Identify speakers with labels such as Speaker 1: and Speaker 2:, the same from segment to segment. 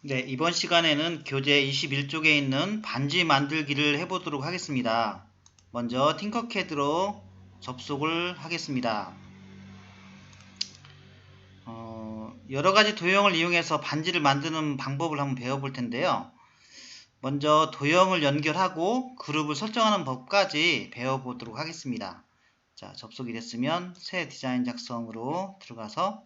Speaker 1: 네, 이번 시간에는 교재 21쪽에 있는 반지 만들기를 해보도록 하겠습니다. 먼저 팅커캐드로 접속을 하겠습니다. 여러가지 도형을 이용해서 반지를 만드는 방법을 한번 배워볼 텐데요. 먼저 도형을 연결하고 그룹을 설정하는 법까지 배워보도록 하겠습니다. 자, 접속이 됐으면 새 디자인 작성으로 들어가서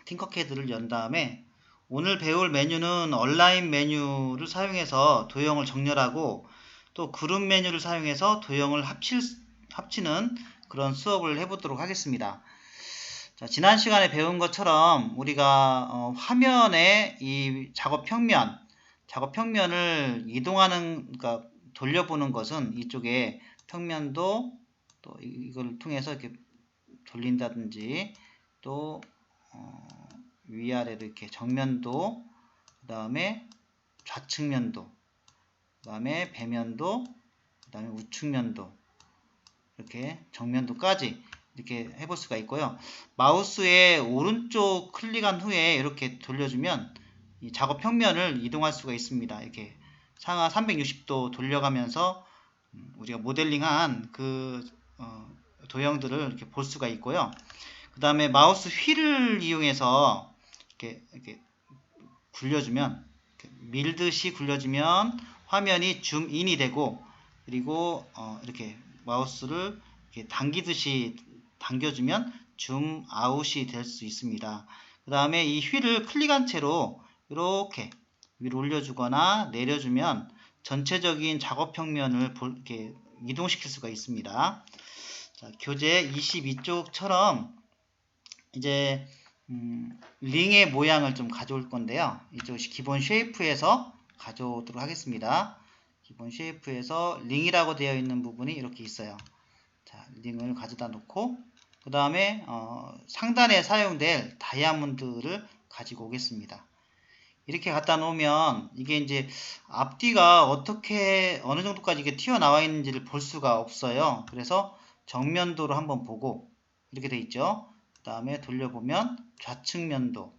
Speaker 1: 팅커캐드를 연 다음에 오늘 배울 메뉴는 얼라인 메뉴를 사용해서 도형을 정렬하고 또 그룹 메뉴를 사용해서 도형을 합치는 그런 수업을 해보도록 하겠습니다. 자, 지난 시간에 배운 것처럼 우리가 화면에 이 작업 평면을 이동하는, 그러니까 돌려보는 것은 이쪽에 평면도 또 이걸 통해서 이렇게 돌린다든지 또 위아래로 이렇게 정면도, 그 다음에 좌측면도, 그 다음에 배면도, 그 다음에 우측면도, 이렇게 정면도까지 이렇게 해볼 수가 있고요. 마우스의 오른쪽 클릭한 후에 이렇게 돌려주면 이 작업 평면을 이동할 수가 있습니다. 이렇게 상하 360도 돌려가면서 우리가 모델링한 그 도형들을 이렇게 볼 수가 있고요. 그 다음에 마우스 휠을 이용해서 이렇게 굴려주면, 밀듯이 굴려주면 화면이 줌인이 되고, 그리고 이렇게 마우스를 이렇게 당기듯이 당겨주면 줌아웃이 될 수 있습니다. 그 다음에 이 휠을 클릭한 채로 이렇게 위로 올려주거나 내려주면 전체적인 작업 평면을 이렇게 이동시킬 수가 있습니다. 자, 교재 22쪽처럼 이제 링의 모양을 좀 가져올 건데요. 이쪽 기본 쉐이프에서 가져오도록 하겠습니다. 기본 쉐이프에서 링이라고 되어 있는 부분이 이렇게 있어요. 자, 링을 가져다 놓고 그 다음에 상단에 사용될 다이아몬드를 가지고 오겠습니다. 이렇게 갖다 놓으면 이게 이제 앞뒤가 어떻게 어느 정도까지 이게 튀어나와 있는지를 볼 수가 없어요. 그래서 정면도로 한번 보고 이렇게 돼 있죠. 그 다음에 돌려보면 좌측면도,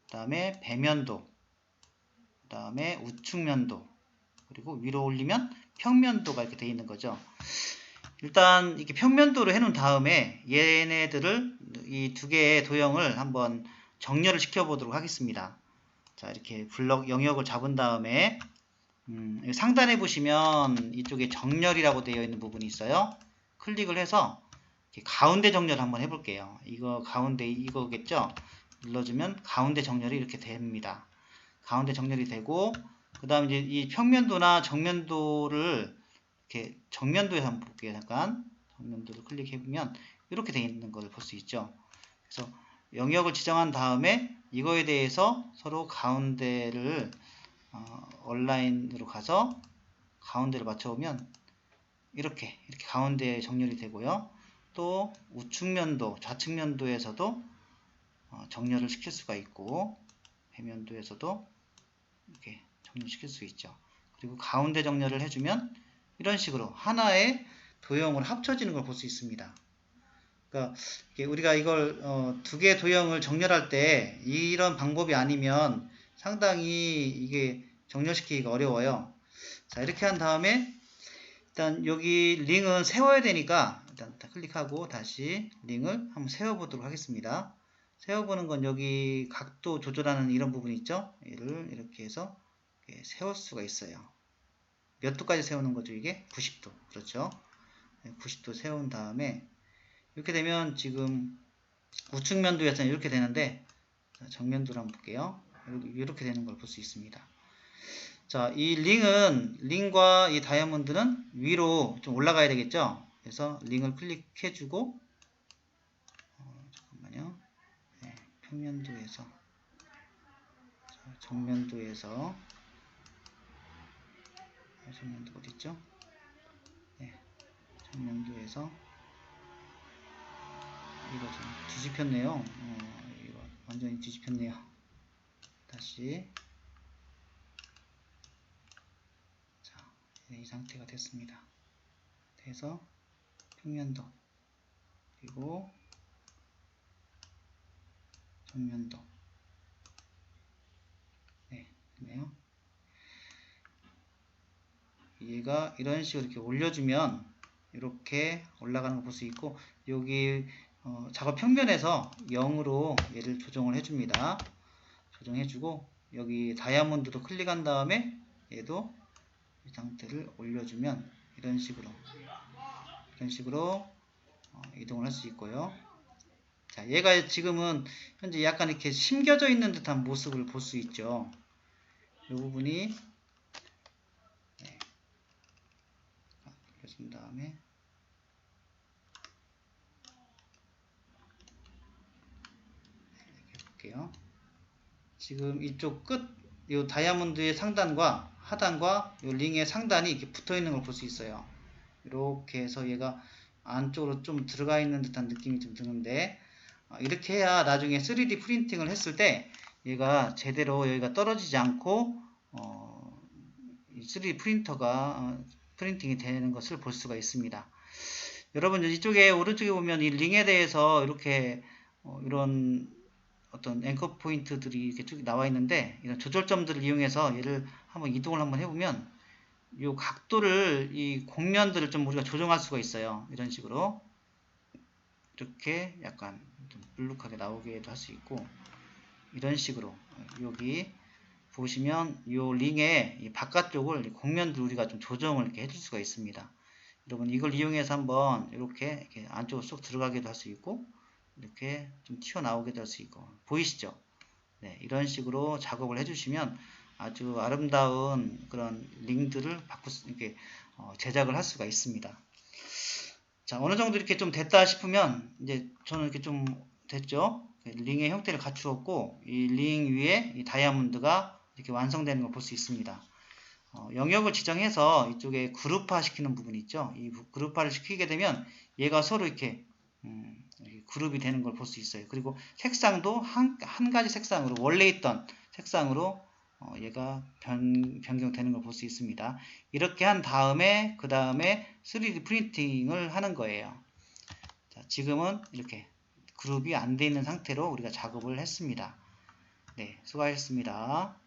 Speaker 1: 그 다음에 배면도, 그 다음에 우측면도, 그리고 위로 올리면 평면도가 이렇게 돼 있는 거죠. 일단 이렇게 평면도로 해놓은 다음에 얘네들을 이 두 개의 도형을 한번 정렬을 시켜 보도록 하겠습니다. 자, 이렇게 블럭 영역을 잡은 다음에 상단에 보시면 이쪽에 정렬이라고 되어 있는 부분이 있어요. 클릭을 해서 가운데 정렬 한번 해볼게요. 이거 가운데 이거겠죠? 눌러주면 가운데 정렬이 이렇게 됩니다. 가운데 정렬이 되고 그 다음에 이제 이 평면도나 정면도를 이렇게 정면도에서 한번 볼게요. 잠깐 정면도를 클릭해보면 이렇게 되어 있는 걸 볼 수 있죠. 그래서 영역을 지정한 다음에 이거에 대해서 서로 가운데를 온라인으로 가서 가운데를 맞춰오면 이렇게 가운데에 정렬이 되고요. 또 우측면도, 좌측면도에서도 정렬을 시킬 수가 있고 배면도에서도 이렇게 정렬시킬 수 있죠. 그리고 가운데 정렬을 해주면 이런 식으로 하나의 도형으로 합쳐지는 걸 볼 수 있습니다. 그러니까 우리가 이걸 두 개의 도형을 정렬할 때 이런 방법이 아니면 상당히 이게 정렬시키기가 어려워요. 자, 이렇게 한 다음에 일단 여기 링은 세워야 되니까 일단 클릭하고 다시 링을 한번 세워보도록 하겠습니다. 세워보는 건 여기 각도 조절하는 이런 부분 있죠? 얘를 이렇게 해서 세울 수가 있어요. 몇 도까지 세우는 거죠? 이게 90도. 그렇죠? 90도 세운 다음에 이렇게 되면 지금 우측면도에서는 이렇게 되는데 정면도를 한번 볼게요. 이렇게 되는 걸 볼 수 있습니다. 자, 이 링과 이 다이아몬드는 위로 좀 올라가야 되겠죠? 그래서 링을 클릭해주고, 잠깐만요. 네, 평면도에서, 정면도에서, 정면도 어딨죠? 네, 정면도에서, 이거 좀 뒤집혔네요. 이거 완전히 뒤집혔네요. 다시, 자, 이 상태가 됐습니다. 그래서 평면도, 그리고 정면도, 네요. 얘가 이런 식으로 이렇게 올려주면 이렇게 올라가는 거 볼 수 있고, 여기 작업 평면에서 0으로 얘를 조정을 해줍니다. 조정해주고, 여기 다이아몬드도 클릭한 다음에 얘도 이 상태를 올려주면 이런 식으로 이동을 할 수 있고요. 자, 얘가 지금은 현재 약간 이렇게 심겨져 있는 듯한 모습을 볼 수 있죠. 이 부분이 올려준 다음에 이렇게 볼게요. 지금 이쪽 끝, 이 다이아몬드의 상단과 하단과 이 링의 상단이 이렇게 붙어 있는 걸 볼 수 있어요. 이렇게 해서 얘가 안쪽으로 좀 들어가 있는 듯한 느낌이 좀 드는데, 이렇게 해야 나중에 3D 프린팅을 했을 때 얘가 제대로 여기가 떨어지지 않고 이 3D 프린터가 프린팅이 되는 것을 볼 수가 있습니다. 여러분 이쪽에 오른쪽에 보면 이 링에 대해서 이렇게 이런 어떤 앵커 포인트들이 이렇게 쭉 나와 있는데, 이런 조절점들을 이용해서 얘를 한번 이동을 한번 해보면 이 각도를, 이 곡면들을 좀 우리가 조정할 수가 있어요. 이런 식으로 이렇게 약간 좀 불룩하게 나오게도 할 수 있고, 이런 식으로 여기 보시면 이 링의 이 바깥쪽을 곡면들 우리가 좀 조정을 이렇게 해줄 수가 있습니다. 여러분 이걸 이용해서 한번 이렇게 안쪽으로 쏙 들어가기도 할 수 있고, 이렇게 좀 튀어나오기도 할 수 있고, 보이시죠? 네, 이런 식으로 작업을 해주시면 아주 아름다운 그런 링들을 이렇게 제작을 할 수가 있습니다. 자, 어느 정도 이렇게 좀 됐다 싶으면, 이제 저는 이렇게 좀 됐죠? 링의 형태를 갖추었고, 이 링 위에 이 다이아몬드가 이렇게 완성되는 걸 볼 수 있습니다. 영역을 지정해서 이쪽에 그룹화 시키는 부분이 있죠. 이 그룹화를 시키게 되면 얘가 서로 이렇게 그룹이 되는 걸 볼 수 있어요. 그리고 색상도 한 가지 색상으로, 원래 있던 색상으로 얘가 변경되는 걸 볼 수 있습니다. 이렇게 한 다음에 그 다음에 3D 프린팅을 하는 거예요. 자, 지금은 이렇게 그룹이 안 돼 있는 상태로 우리가 작업을 했습니다. 네, 수고하셨습니다.